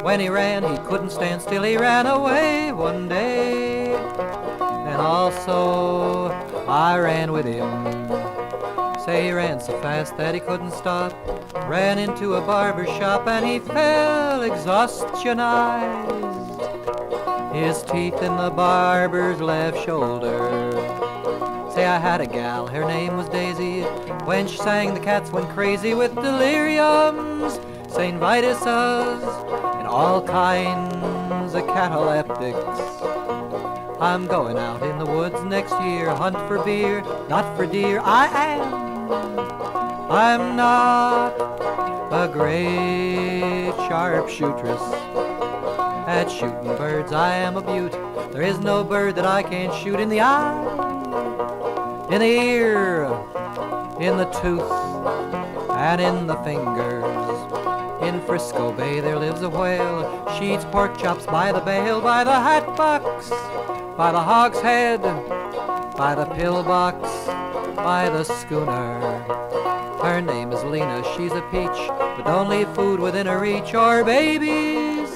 When he ran, he couldn't stand still, he ran away one day. And also, I ran with him. Say he ran so fast that he couldn't stop. Ran into a barber shop and he fell exhaustionized. His teeth in the barber's left shoulder. Say I had a gal, her name was Daisy. When she sang, the cats went crazy with deliriums, St. Vitus's, and all kinds of cataleptics. I'm going out in the woods next year, hunt for beer, not for deer. I'm not a great sharpshootress. At shooting birds I am a beaut. There is no bird that I can't shoot in the eye, in the ear, in the tooth, and in the fingers. In Frisco Bay there lives a whale. She eats pork chops by the bale, by the hat box, by the hogshead, by the pillbox, by the schooner. Her name is Lena, she's a peach, but don't leave food within her reach, or babies,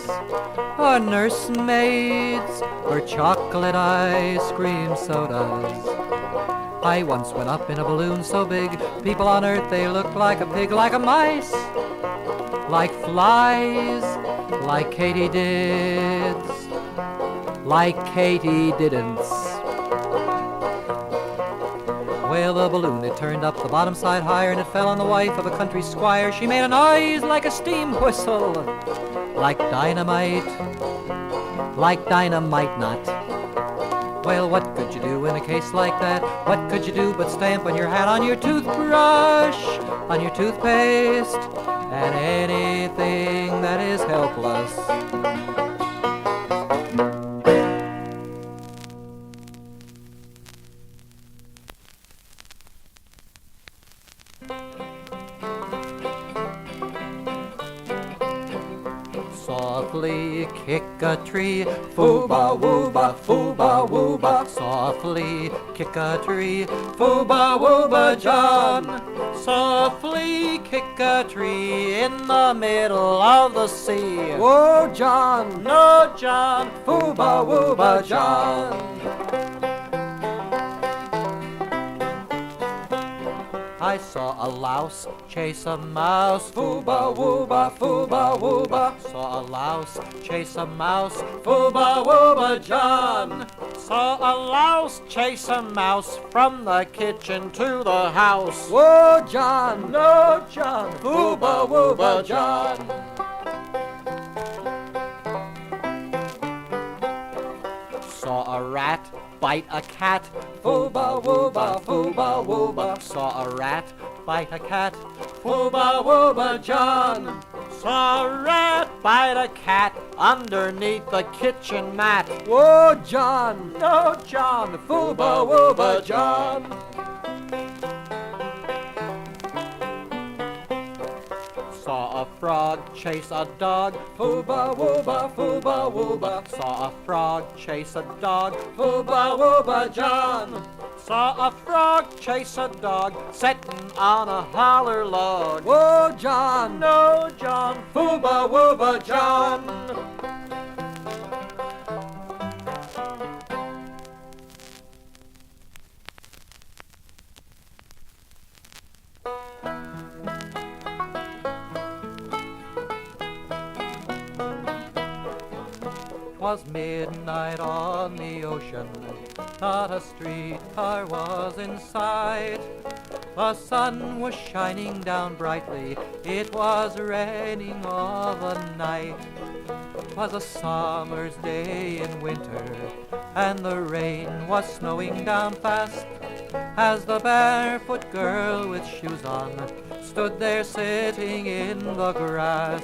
or nursemaids, or chocolate ice cream sodas. I once went up in a balloon so big, people on earth they looked like a pig, like a mice, like flies, like katydids, like katydidn'ts. Well, the balloon, it turned up the bottom side higher, and it fell on the wife of a country squire. She made a noise like a steam whistle, like dynamite not. Well, what could you do in a case like that? What could you do but stamp on your hat, on your toothbrush, on your toothpaste, and anything that is helpless? Softly kick a tree, foo-ba woo-ba, foo-ba woo-ba. Softly kick a tree, foo-ba woo-ba John. Softly kick a tree in the middle of the sea. Whoa John, no John, foo-ba woo-ba John. I saw a louse chase a mouse, foo-ba woo-ba, foo-ba woo-ba. Saw a louse chase a mouse, foo-ba woo-ba John. Saw a louse chase a mouse from the kitchen to the house. Whoa John, no John, foo-ba woo-ba John. Saw a rat bite a cat, foo-ba woo-ba, foo-ba woo-ba. Saw a rat bite a cat, foo-ba woo-ba John. Saw a rat bite a cat underneath the kitchen mat. Whoa John, no John, foo-ba woo-ba John. Saw a frog chase a dog, foo-ba woo-ba, foo-ba woo-ba. Saw a frog chase a dog, foo-ba woo-ba John. Saw a frog chase a dog setting on a holler log. Whoa John, no John, foo-ba woo-ba John. Was midnight on the ocean, not a streetcar was in sight. The sun was shining down brightly, it was raining all the night. 'Twas a summer's day in winter, and the rain was snowing down fast, as the barefoot girl with shoes on stood there sitting in the grass.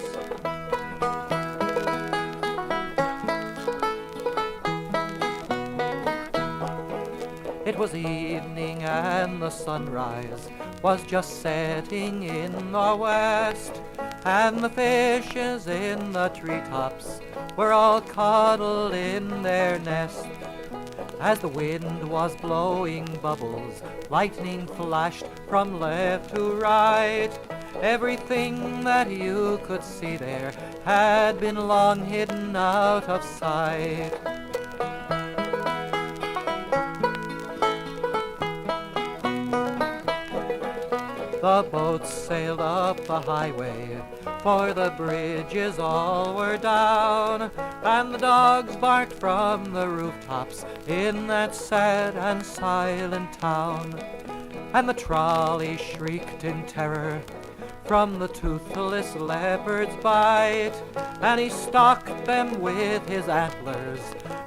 It was evening and the sunrise was just setting in the west, and the fishes in the treetops were all cuddled in their nest. As the wind was blowing bubbles, lightning flashed from left to right. Everything that you could see there had been long hidden out of sight. The boats sailed up the highway, for the bridges all were down, and the dogs barked from the rooftops in that sad and silent town. And the trolley shrieked in terror from the toothless leopard's bite, and he stalked them with his antlers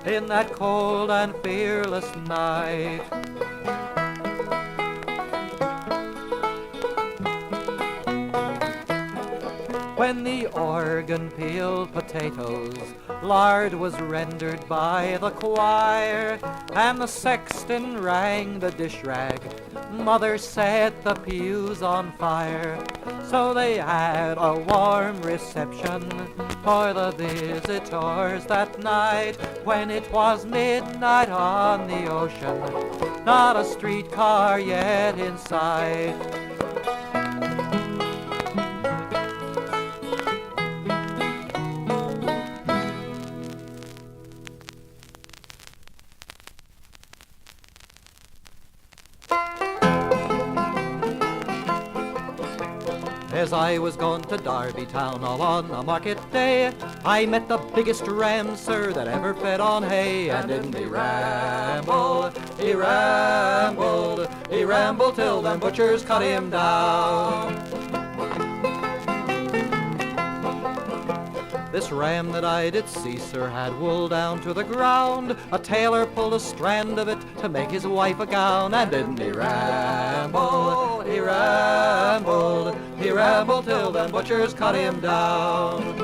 in that cold and fearless night. When the organ peeled potatoes, lard was rendered by the choir, and the sexton rang the dish rag, mother set the pews on fire. So they had a warm reception for the visitors that night, when it was midnight on the ocean, not a streetcar yet in sight. As I was going to Derby town all on a market day, I met the biggest ram, sir, that ever fed on hay. And didn't he ramble, he rambled, he rambled till them butchers cut him down. This ram that I did see, sir, had wool down to the ground. A tailor pulled a strand of it to make his wife a gown. And didn't he ramble, he rambled, he rambled till them butchers cut him down.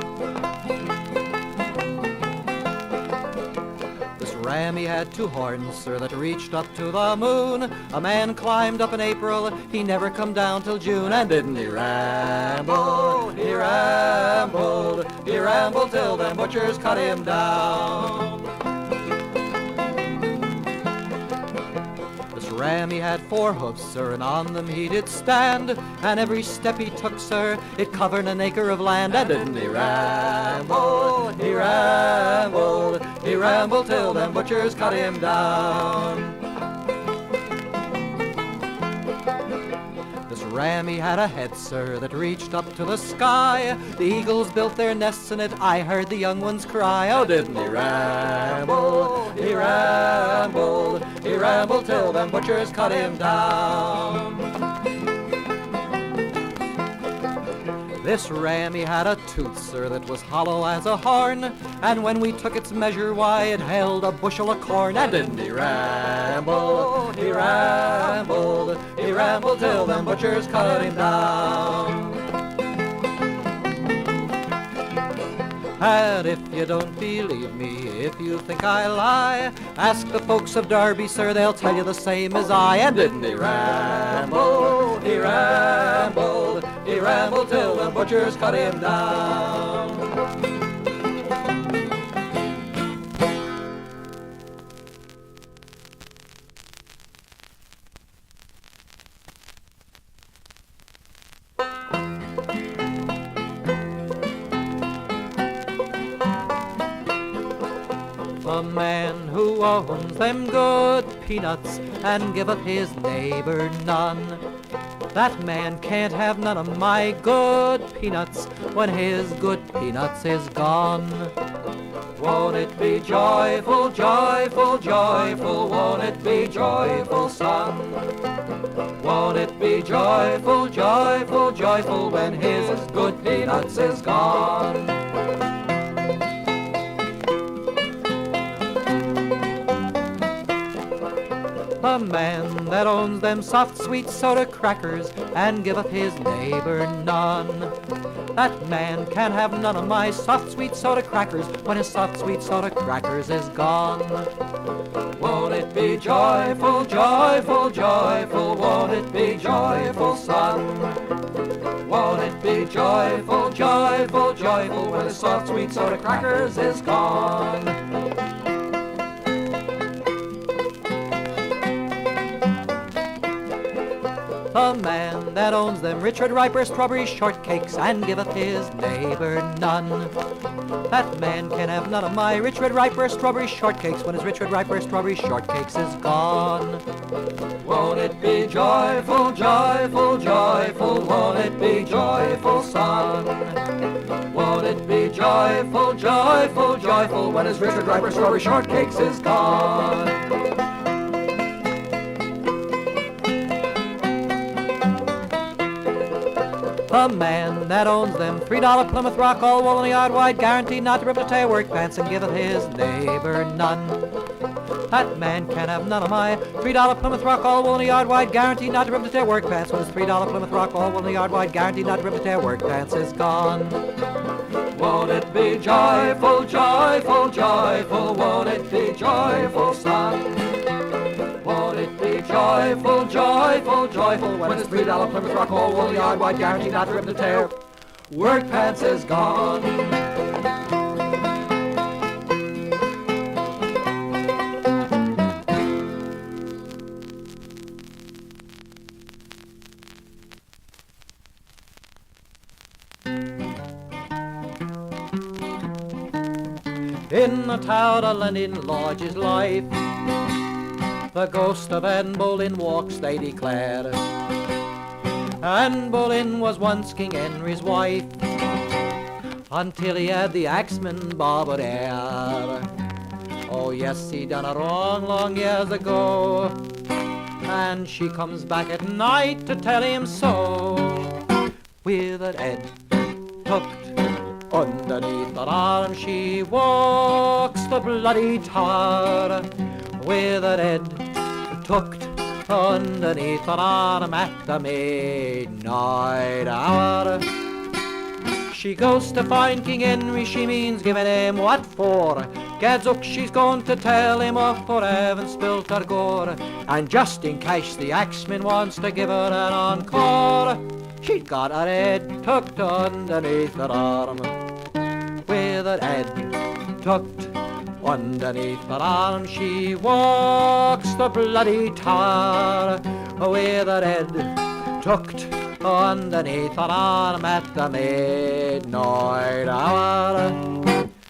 This ram, he had two horns, sir, that reached up to the moon. A man climbed up in April, he never come down till June. And didn't he ramble, he rambled, he rambled till them butchers cut him down. This ram, he had four hoofs, sir, and on them he did stand, and every step he took, sir, it covered an acre of land. And didn't he ramble, he rambled, he rambled till them butchers cut him down. This ram, he had a head, sir, that reached up to the sky. The eagles built their nests in it, I heard the young ones cry. Oh, didn't he ramble, he rambled, he rambled till them butchers cut him down. This ram, he had a tooth, sir, that was hollow as a horn, and when we took its measure, why, it held a bushel of corn. And didn't he ramble, he rambled, he rambled till them butchers cut him down. And if you don't believe me, if you think I lie, ask the folks of Derby, sir, they'll tell you the same as I. And didn't he ramble, he rambled, he rambled till the butchers cut him down. A man who owns them good peanuts and giveth his neighbor none, that man can't have none of my good peanuts when his good peanuts is gone. Won't it be joyful, joyful, joyful, won't it be joyful, son? Won't it be joyful, joyful, joyful when his good peanuts is gone? A man that owns them soft, sweet soda crackers and giveth his neighbor none, that man can't have none of my soft, sweet soda crackers when his soft, sweet soda crackers is gone. Won't it be joyful, joyful, joyful, won't it be joyful, son? Won't it be joyful, joyful, joyful when his soft, sweet soda crackers is gone? A man that owns them Richard Riper strawberry shortcakes and giveth his neighbor none. That man can have none of my Richard Riper strawberry shortcakes when his Richard Riper strawberry shortcakes is gone. Won't it be joyful, joyful, joyful, won't it be joyful, son? Won't it be joyful, joyful, joyful when his Richard Riper strawberry shortcakes is gone? A man that owns them $3 Plymouth Rock, all wool and a yard wide, guaranteed not to rip a tear work pants and giveth his neighbor none. That man can have none of my $3 Plymouth Rock, all wool and a yard wide, guaranteed not to rip the tear work pants when his $3 Plymouth Rock, all wool and a yard wide, guaranteed not to rip the tear work pants is gone. Won't it be joyful, joyful, joyful, won't it be joyful, son? Won't it be joyful, joyful, joyful when his $3 Plymouth Rock, all wool, yard wide, guaranteed not to rip the tear work pants is gone. In the town of London lodges life, the ghost of Anne Boleyn walks, they declare. Anne Boleyn was once King Henry's wife, until he had the axeman Barbara. Oh yes, he done a wrong long years ago, and she comes back at night to tell him so. With her head tucked underneath her arm, she walks the bloody tower. With her head tucked underneath her arm at the midnight hour. She goes to find King Henry, she means giving him what for? Gadzook, she's going to tell him off for having spilt her gore. And just in case the axeman wants to give her an encore, she's got her head tucked underneath her arm. With her head tucked underneath her arm, she walks the bloody tower. With her head tucked underneath her arm at the midnight hour.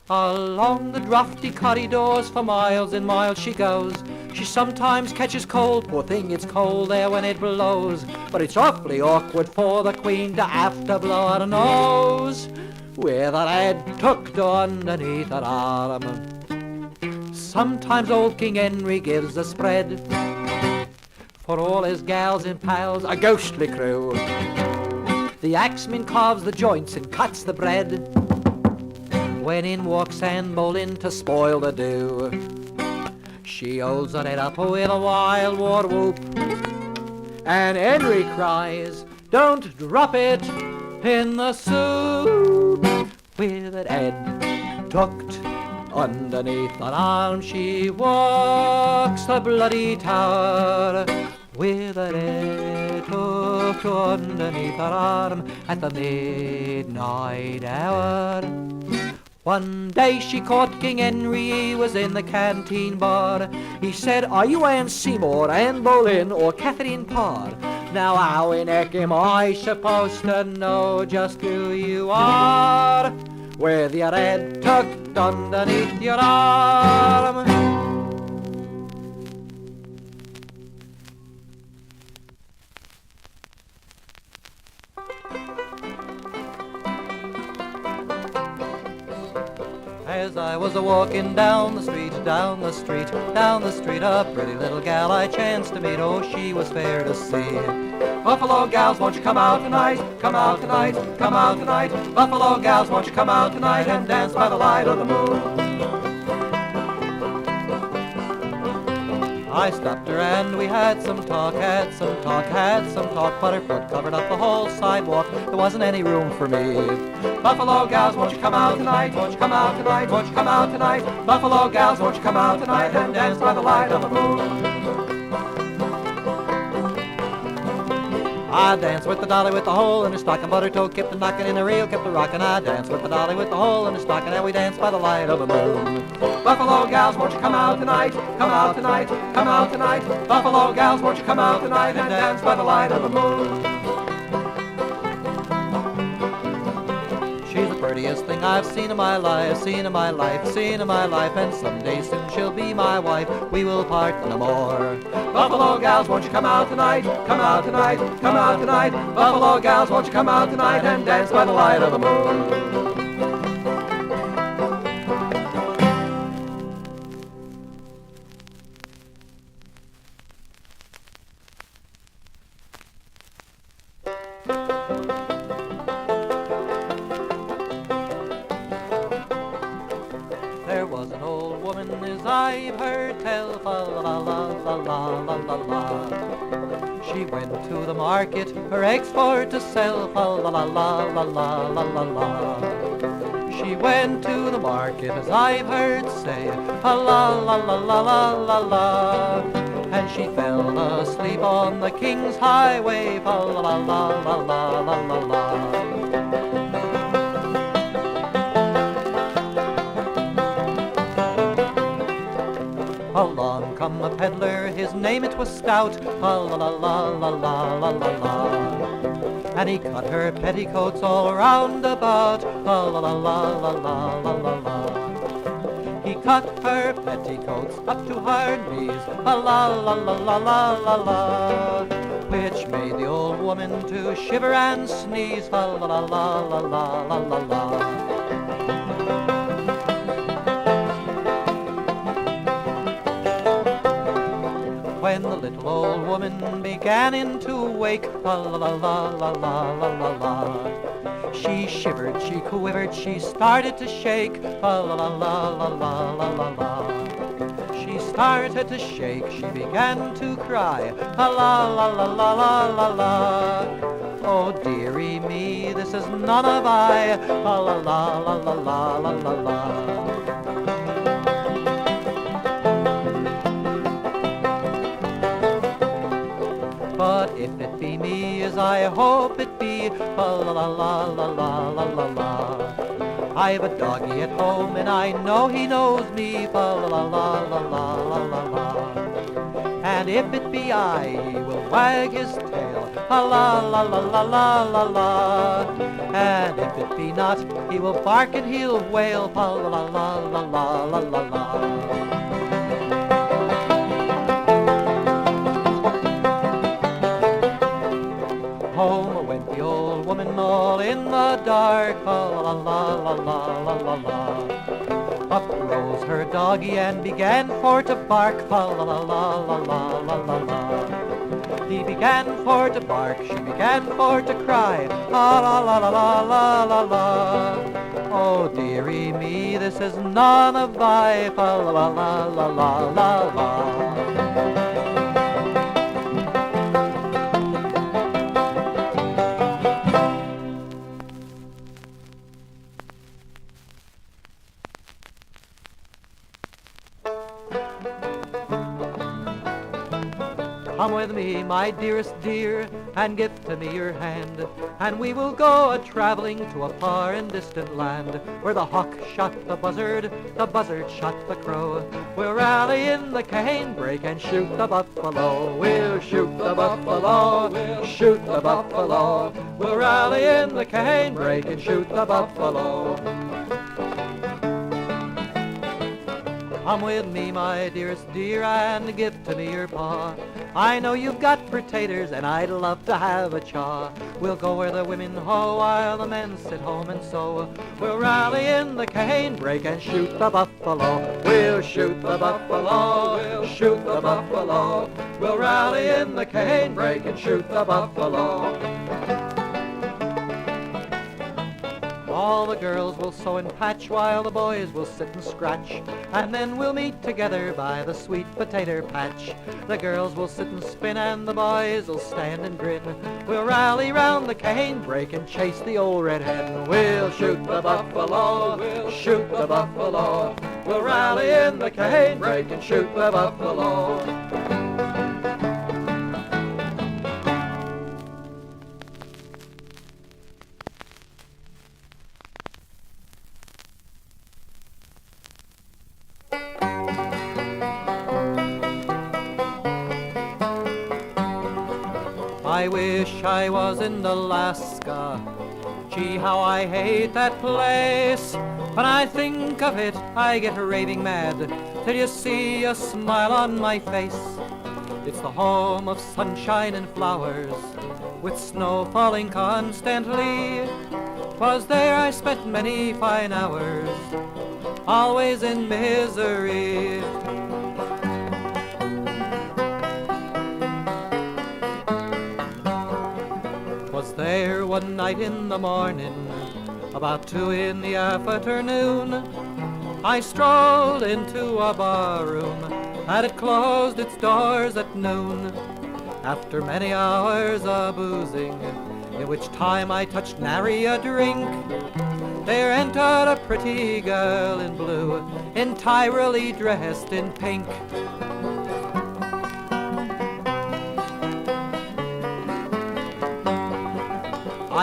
Along the draughty corridors for miles and miles she goes. She sometimes catches cold, poor thing, it's cold there when it blows. But it's awfully awkward for the Queen to have to blow her nose with her head tucked underneath her arm. Sometimes old King Henry gives a spread for all his gals and pals, a ghostly crew. The axeman carves the joints and cuts the bread, when in walks Anne Boleyn to spoil the do. She holds her head up with a wild war whoop, and Henry cries, "Don't drop it in the soup." With her head tucked underneath her arm, she walks the bloody tower. With her head tucked underneath her arm at the midnight hour. One day she caught King Henry, he was in the canteen bar. He said, "Are you Anne Seymour, Anne Boleyn, or Catherine Parr?" Now how in heck am I supposed to know just who you are, with your head tucked underneath your arm? As I was a-walking down the street, down the street, down the street, a pretty little gal I chanced to meet. Oh, she was fair to see. "Buffalo gals, won't you come out tonight? Come out tonight, come out tonight. Buffalo gals, won't you come out tonight and dance by the light of the moon?" I stopped her and we had some talk, had some talk, had some talk, but her foot covered up the whole sidewalk. There wasn't any room for me. "Buffalo gals, won't you come out tonight? Won't you come out tonight? Won't you come out tonight? Buffalo gals, won't you come out tonight and dance by the light of the moon?" I dance with the dolly with the hole in her stocking, but her toe kept a knocking in the reel, kept a rocking. I dance with the dolly with the hole in her stocking, and we dance by the light of the moon. Buffalo gals, won't you come out tonight? Come out tonight, come out tonight. Buffalo gals, won't you come out tonight and dance by the light of the moon? She's the prettiest thing I've seen in my life, seen in my life, seen in my life, and someday soon she'll be my wife. We will part no more. Buffalo gals, won't you come out tonight? Come out tonight, come out tonight. Buffalo gals, won't you come out tonight and dance by the light of the moon? There was an old woman, as I've heard tell, fa la la la la la la la. She went to the market, her eggs for to sell, fa la la la la la la la la. She went to the market, as I've heard say, fa la la la la la la la. And she fell asleep on the King's highway, fa la la la la la la la la. Along come a peddler, his name it was Stout, la la la la la la la la la. And he cut her petticoats all round about, la la la la la la la la la. He cut her petticoats up to her knees, la la la la la la la la. Which made the old woman to shiver and sneeze, la la la la la la la la la. When the little old woman began into wake, la la la la la la la la la. She shivered, she quivered, she started to shake, la la la la la la la la la. She started to shake, she began to cry, la la la la la la la la. Oh dearie me, this is none of I, la la la la la la la la la. But if it be me, as I hope it be, la la la la la la la la la. I've a doggy at home and I know he knows me, la la la la la la la la. And if it be I, he will wag his tail, la la la la la la la la. And if it be not, he will bark and he'll wail, la la la la la la la la. Home went the old woman all in the dark, la la la la la la la la. Up rose her doggy and began for to bark, la la la la la la la la la. He began for to bark, she began for to cry, la la la la la la la la. Oh dearie me, this is none of thy, la la la la la la la. Come with me, my dearest dear, and give to me your hand, and we will go a-traveling to a far and distant land, where the hawk shot the buzzard shot the crow. We'll rally in the canebrake and shoot the buffalo. We'll shoot the buffalo, we'll shoot the buffalo. We'll rally in the canebrake and shoot the buffalo. Come with me, my dearest dear, and give to me your paw. I know you've got potatoes, and I'd love to have a chaw. We'll go where the women hoe, while the men sit home and sew. We'll rally in the canebrake and shoot the buffalo. We'll shoot the buffalo, we'll shoot the buffalo. We'll rally in the canebrake and shoot the buffalo. All the girls will sew and patch, while the boys will sit and scratch. And then we'll meet together by the sweet potato patch. The girls will sit and spin, and the boys will stand and grin. We'll rally round the canebrake and chase the old red hen. We'll shoot the buffalo, we'll shoot the buffalo. We'll rally in the canebrake and shoot the buffalo. I wish I was in Alaska. Gee, how I hate that place. When I think of it, I get raving mad till you see a smile on my face. It's the home of sunshine and flowers, with snow falling constantly. 'Twas there I spent many fine hours, always in misery. Was there one night in the morning, about 2 in the afternoon, I strolled into a barroom, and it closed its doors at noon. After many hours of boozing, in which time I touched nary a drink, there entered a pretty girl in blue, entirely dressed in pink.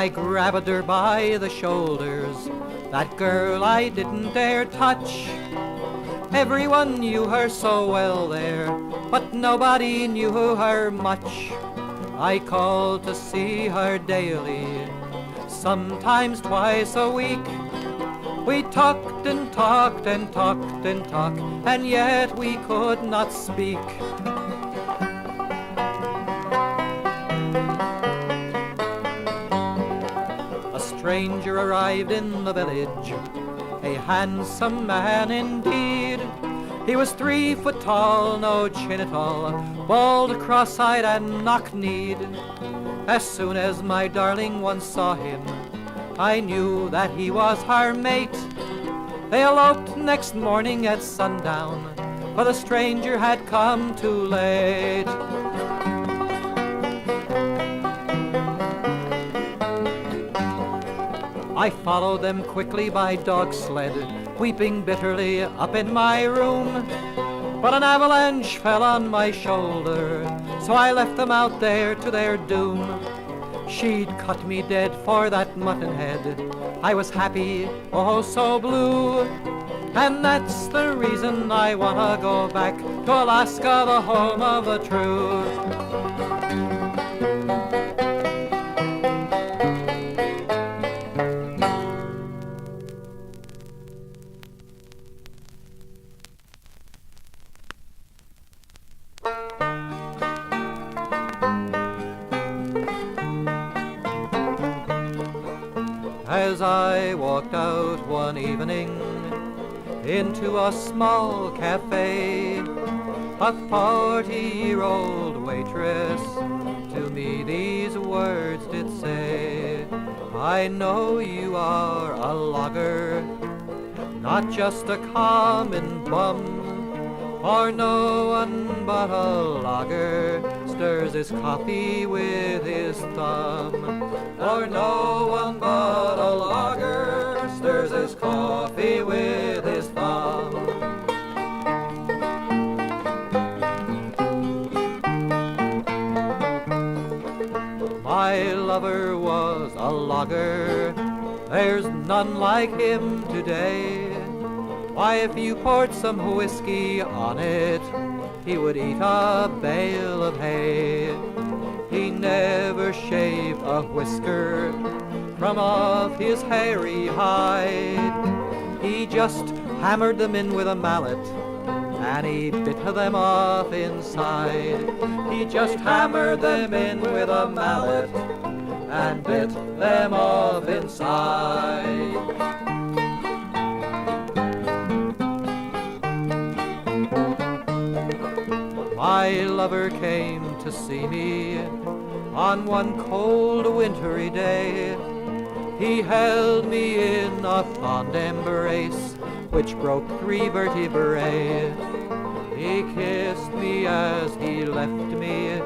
I grabbed her by the shoulders, that girl I didn't dare touch. Everyone knew her so well there, but nobody knew her much. I called to see her daily, sometimes twice a week. We talked and talked and talked and talked, and yet we could not speak. A stranger arrived in the village, a handsome man indeed. He was 3 foot tall, no chin at all, bald, cross-eyed, and knock-kneed. As soon as my darling one saw him, I knew that he was her mate. They eloped next morning at sundown, for the stranger had come too late. I followed them quickly by dog sled, weeping bitterly up in my room. But an avalanche fell on my shoulder, so I left them out there to their doom. She'd cut me dead for that mutton head. I was happy, oh so blue. And that's the reason I wanna go back to Alaska, the home of the true. As I walked out one evening into a small cafe, a 40-year-old waitress to me these words did say, I know you are a logger, not just a common bum, for no one but a logger stirs his coffee with his thumb. For no one but a logger stirs his coffee with his thumb. My lover was a logger, there's none like him today. Why, if you poured some whiskey on it, he would eat a bale of hay. He never shaved a whisker from off his hairy hide. He just hammered them in with a mallet, and he bit them off inside. He just hammered them in with a mallet, and bit them off inside. My lover came to see me on one cold wintry day. He held me in a fond embrace which broke 3 vertebrae. He kissed me as he left me,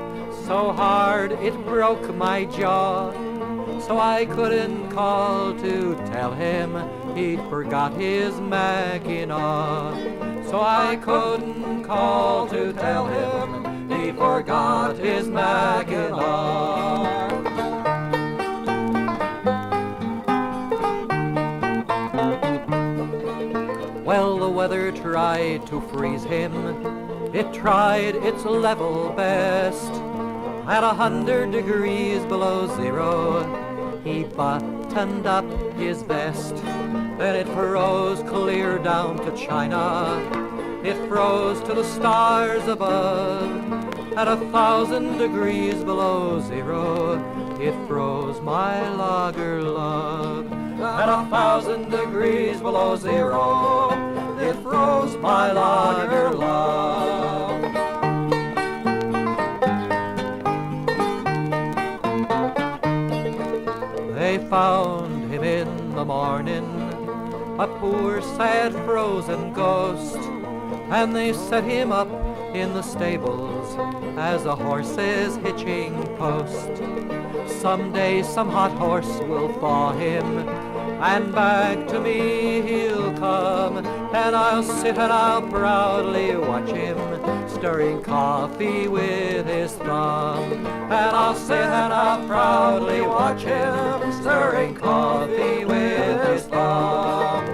so hard it broke my jaw. So I couldn't call to tell him he'd forgot his Mackinaw. So I couldn't call to tell him he forgot his Mackinaw. Well, the weather tried to freeze him, it tried its level best. At 100 degrees below zero, he buttoned up his vest. Then it froze clear down to China. It froze to the stars above. At 1,000 degrees below zero, it froze my lager love. At 1,000 degrees below zero, it froze my lager love. They found him in the morning, a poor sad frozen ghost, and they set him up in the stables as a horse's hitching post. Someday some hot horse will thaw him, and back to me he'll come, and I'll sit and I'll proudly watch him stirring coffee with his thumb. And I'll sit and I'll proudly watch him stirring coffee with his thumb.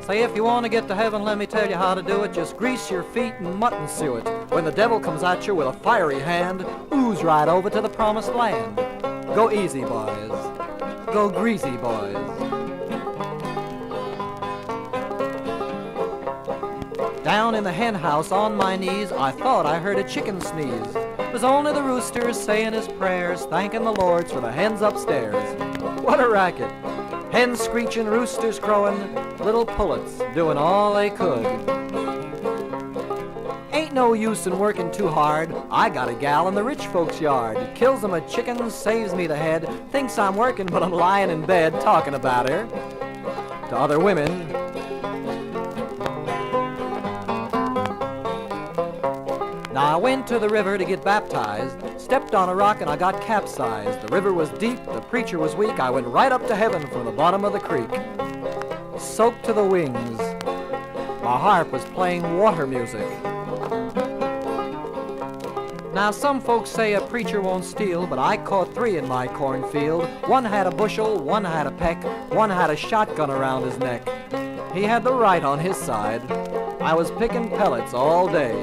Say, if you want to get to heaven, let me tell you how to do it. Just grease your feet and mutton suet. When the devil comes at you with a fiery hand, ooze right over to the promised land. Go easy, boys. Go greasy, boys. Down in the hen house on my knees, I thought I heard a chicken sneeze. It was only the rooster saying his prayers, thanking the Lord for the hens upstairs. What a racket. Hens screeching, roosters crowing, little pullets doing all they could. Ain't no use in working too hard. I got a gal in the rich folks' yard. Kills them a chicken, saves me the head. Thinks I'm working, but I'm lying in bed talking about her to other women. Now I went to the river to get baptized, stepped on a rock and I got capsized. The river was deep, the preacher was weak, I went right up to heaven from the bottom of the creek. Soaked to the wings, my harp was playing water music. Now some folks say a preacher won't steal, but I caught 3 in my cornfield. One had a bushel, one had a peck, one had a shotgun around his neck. He had the right on his side. I was picking pellets all day.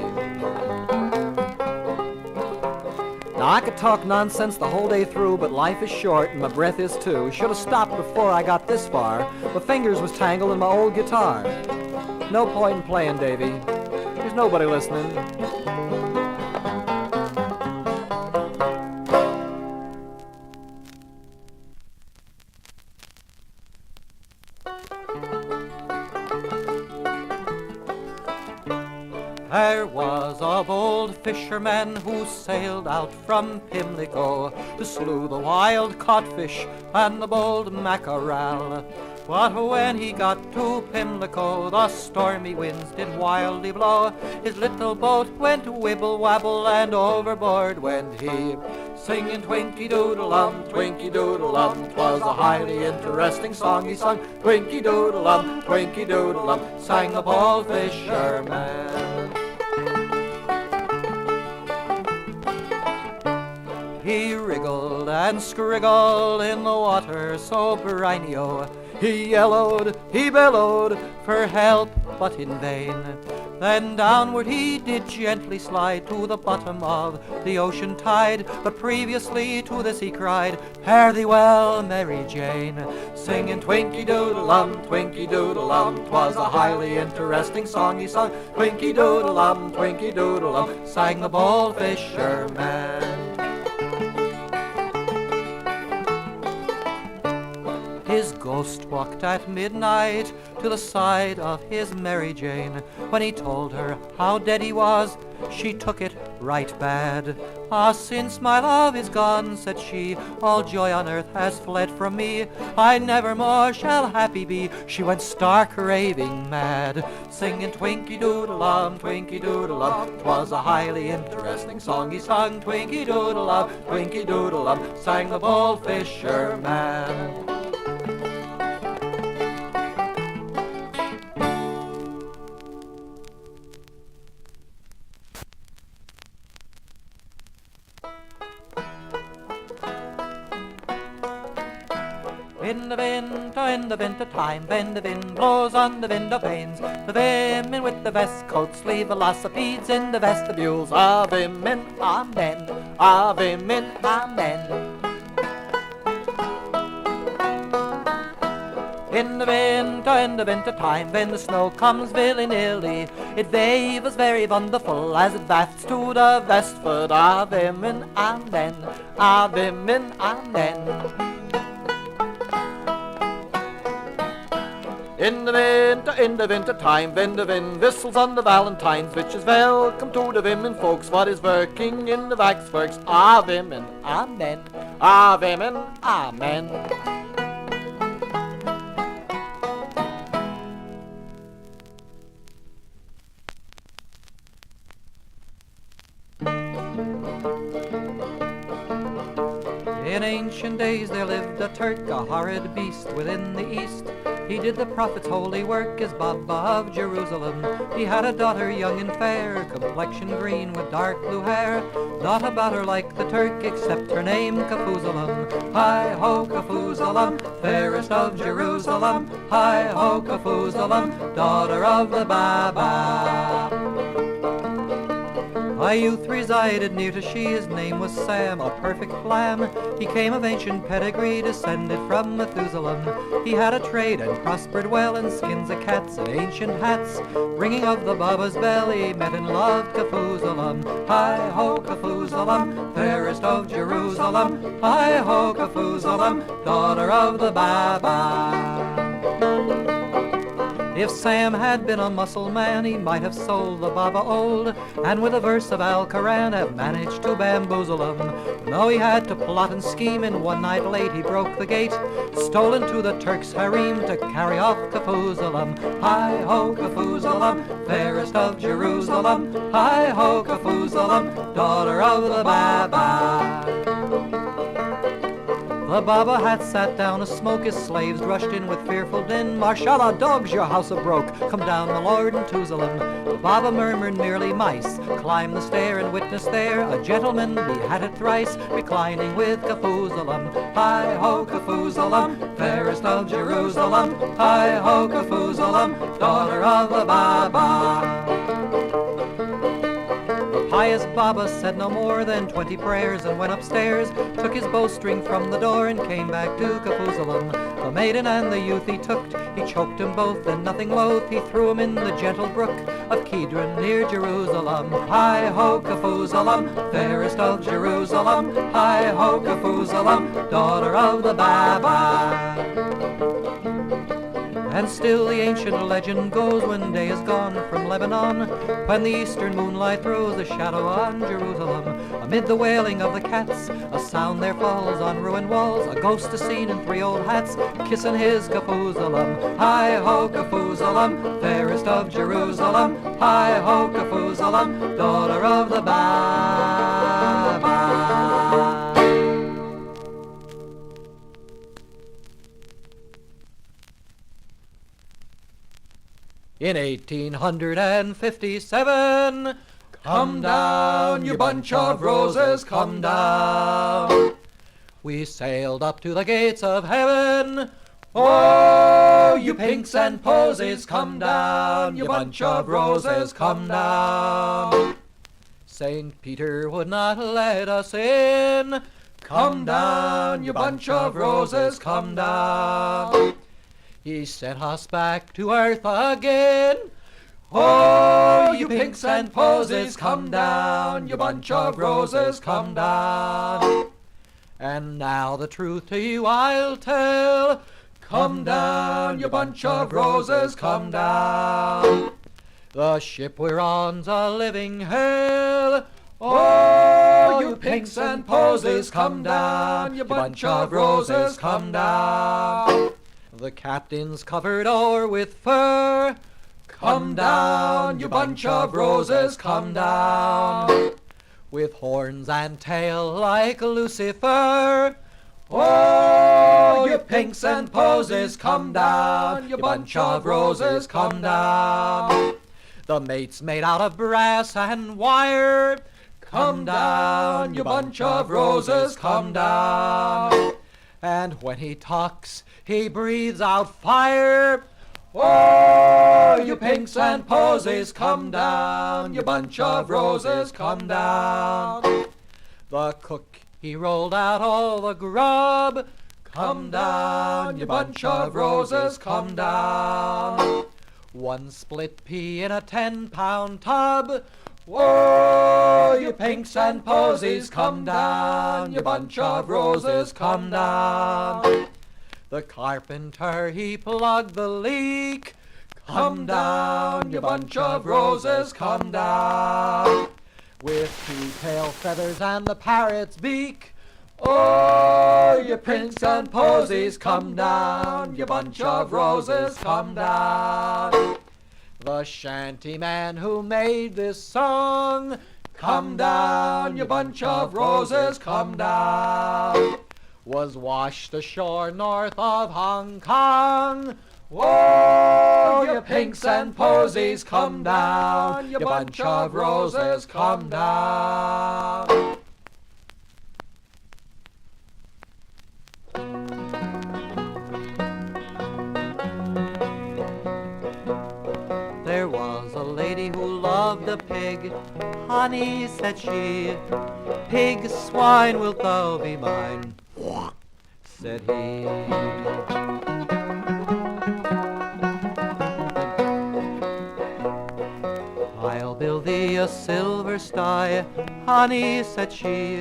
Now I could talk nonsense the whole day through, but life is short and my breath is too. Should have stopped before I got this far. My fingers was tangled in my old guitar. No point in playing, Davy. There's nobody listening. There was a bold fisherman who sailed out from Pimlico to slew the wild codfish and the bold mackerel. But when he got to Pimlico, the stormy winds did wildly blow. His little boat went wibble-wabble and overboard went he. Singing Twinkie-doodle-lum, Twinkie-doodle-lum, 'twas a highly interesting song he sung. Twinkie-doodle-lum, Twinkie-doodle-lum, sang the bold fisherman. He wriggled and scriggled in the water so briny-o. He yellowed, he bellowed for help, but in vain. Then downward he did gently slide to the bottom of the ocean tide. But previously to this he cried, "Fare thee well, Mary Jane," singing Twinkie-doodle-lum, Twinkie-doodle-lum, 'twas a highly interesting song he sung. Twinkie-doodle-lum, Twinkie-doodle-lum, sang the bold fisherman. His ghost walked at midnight to the side of his Mary Jane. When he told her how dead he was, she took it right bad. "Ah, since my love is gone," said she, "all joy on earth has fled from me. I never more shall happy be." She went stark raving mad, singing Twinkie-doodle-lum, Twinkie-doodle-lum, 'twas a highly interesting song he sung. Twinkie-doodle-lum, Twinkie-doodle-lum, sang the bold fisherman. in the winter time, when the wind blows on the window panes, the women with the vest coats leave velocipedes in the vestibules. Ah, women, amen. Ah, women, amen. In the winter time, when the snow comes willy-nilly, it waves very wonderful as it wafts to the westward. Ah, women, amen. Ah, women, amen. In the winter time, when the wind whistles on the valentines, which is welcome to the women folks what is working in the waxworks. Ah, women, amen. Ah, women, amen. In ancient days there lived a Turk, a horrid beast within the east. He did the prophet's holy work as Baba of Jerusalem. He had a daughter young and fair, complexion green with dark blue hair. Not about her like the Turk, except her name Kafuzalam. Hi-ho, Kafuzalam, fairest of Jerusalem. Hi-ho, Kafuzalam, daughter of the Baba. A youth resided near to she, his name was Sam, a perfect lamb. He came of ancient pedigree, descended from Methuselah. He had a trade and prospered well in skins of cats and ancient hats. Ringing of the Baba's belly, met and loved Kafuzalam. Hi-ho, Kafuzalam, fairest of Jerusalem. Hi-ho, Kafuzalam, daughter of the Baba. If Sam had been a muscle man, he might have sold the Baba old, and with a verse of Al-Quran have managed to bamboozle him. No, he had to plot and scheme, and one night late he broke the gate, stole into the Turk's harem to carry off Kafuzalam. Hi-ho, Kafuzalam, fairest of Jerusalem. Hi-ho, Kafuzalam, daughter of the Baba. The Baba had sat down to smoke, his slaves rushed in with fearful din. Mashallah, dogs, your house are broke, come down, the Lord and Tuzalam. The Baba murmured merely mice, climbed the stair and witnessed there a gentleman beheaded thrice, reclining with Kafuzalam. Hi-ho, Kafuzalam, fairest of Jerusalem. Hi-ho, Kafuzalam, daughter of the Baba. Pious Baba said no more than 20 prayers and went upstairs, took his bowstring from the door and came back to Kafuzalam. The maiden and the youth he took, he choked them both and nothing loath, he threw him in the gentle brook of Kidron near Jerusalem. Hi-ho, Kafuzalam, fairest of Jerusalem. Hi-ho, Kafuzalam, daughter of the Baba. And still the ancient legend goes, when day is gone from Lebanon, when the eastern moonlight throws a shadow on Jerusalem, amid the wailing of the cats, a sound there falls on ruined walls, a ghost is seen in 3 old hats, kissing his Kafuzalam. Hi-ho, Kafuzalam, fairest of Jerusalem. Hi-ho, Kafuzalam, daughter of the Baba. In 1857, come down, you bunch of roses, come down. We sailed up to the gates of heaven. Oh, you pinks and posies, come down, you bunch of roses, come down. St. Peter would not let us in. Come down, you bunch of roses, come down. He sent us back to earth again. Oh, you pinks and posies, come down, you bunch of roses, come down. And now the truth to you I'll tell. Come down, you bunch of roses, come down. The ship we're on's a living hell. Oh, you pinks and posies, come down, you bunch of roses, come down. The captain's covered o'er with fur. Come down, you bunch of roses, come down. With horns and tail like Lucifer. Oh, you pinks and posies, come down, you bunch of roses, come down. The mate's made out of brass and wire. Come down, you bunch of roses, come down. And when he talks, he breathes out fire. Oh, you pinks and posies, come down. You bunch of roses, come down. The cook, he rolled out all the grub. Come down, you bunch of roses, come down. One split pea in a 10-pound tub. Whoa, you pinks and posies, come down. You bunch of roses, come down. The carpenter, he plugged the leak. Come down, you bunch of roses, come down. With two tail feathers and the parrot's beak. Oh, you pinks and posies, come down. You bunch of roses, come down. The shanty man who made this song. Come down, you bunch of roses, come down. Was washed ashore north of Hong Kong. Whoa, you pinks and posies, come down. You bunch of roses, come down. There was a lady who loved a pig. Honey, said she, pig, swine, wilt thou be mine? Said he. I'll build thee a silver sty, honey, said she,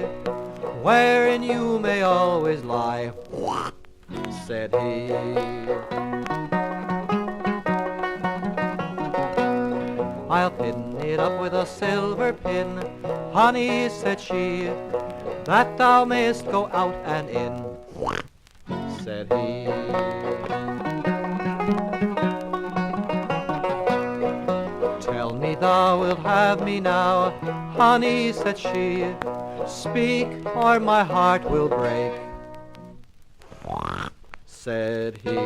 wherein you may always lie, said he. I'll pin it up with a silver pin, honey, said she, that thou mayst go out and in, said he. Tell me thou wilt have me now, honey, said she, speak or my heart will break, said he.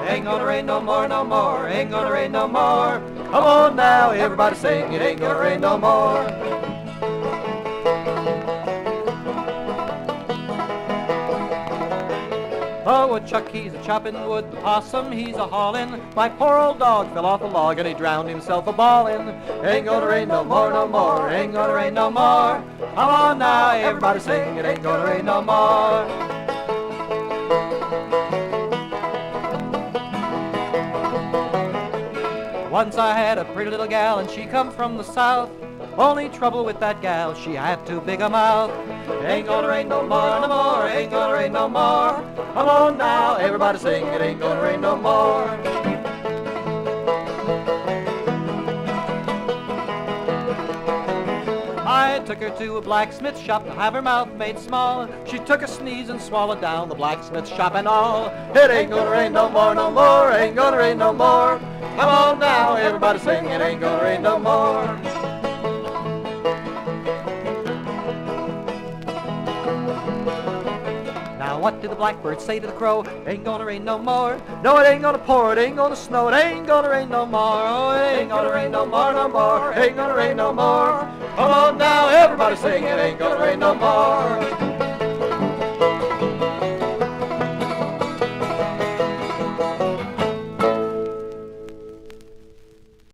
Ain't gonna rain no more, no more, ain't gonna rain no more. Come on now, everybody sing, it ain't gonna rain no more. The woodchuck, he's a chopping wood, the possum, he's a hauling. My poor old dog fell off a log and he drowned himself a bawling. Ain't gonna rain no more, no more, ain't gonna rain no more. Come on now, everybody sing, it ain't gonna rain no more. Once I had a pretty little gal and she come from the south. Only trouble with that gal, she had too big a mouth. Ain't gonna rain no more, no more, ain't gonna rain no more. Come on now, everybody sing, it ain't gonna rain no more. I took her to a blacksmith shop to have her mouth made small. She took a sneeze and swallowed down the blacksmith shop and all. It ain't gonna rain no more, no more, ain't gonna rain no more. Come on now, everybody sing, it ain't gonna rain no more. Now what did the blackbird say to the crow? Ain't gonna rain no more. No, it ain't gonna pour, it ain't gonna snow, it ain't gonna rain no more. Oh, it ain't gonna rain no more, no more, ain't gonna rain no more. Come on now, everybody sing, it ain't gonna rain no more.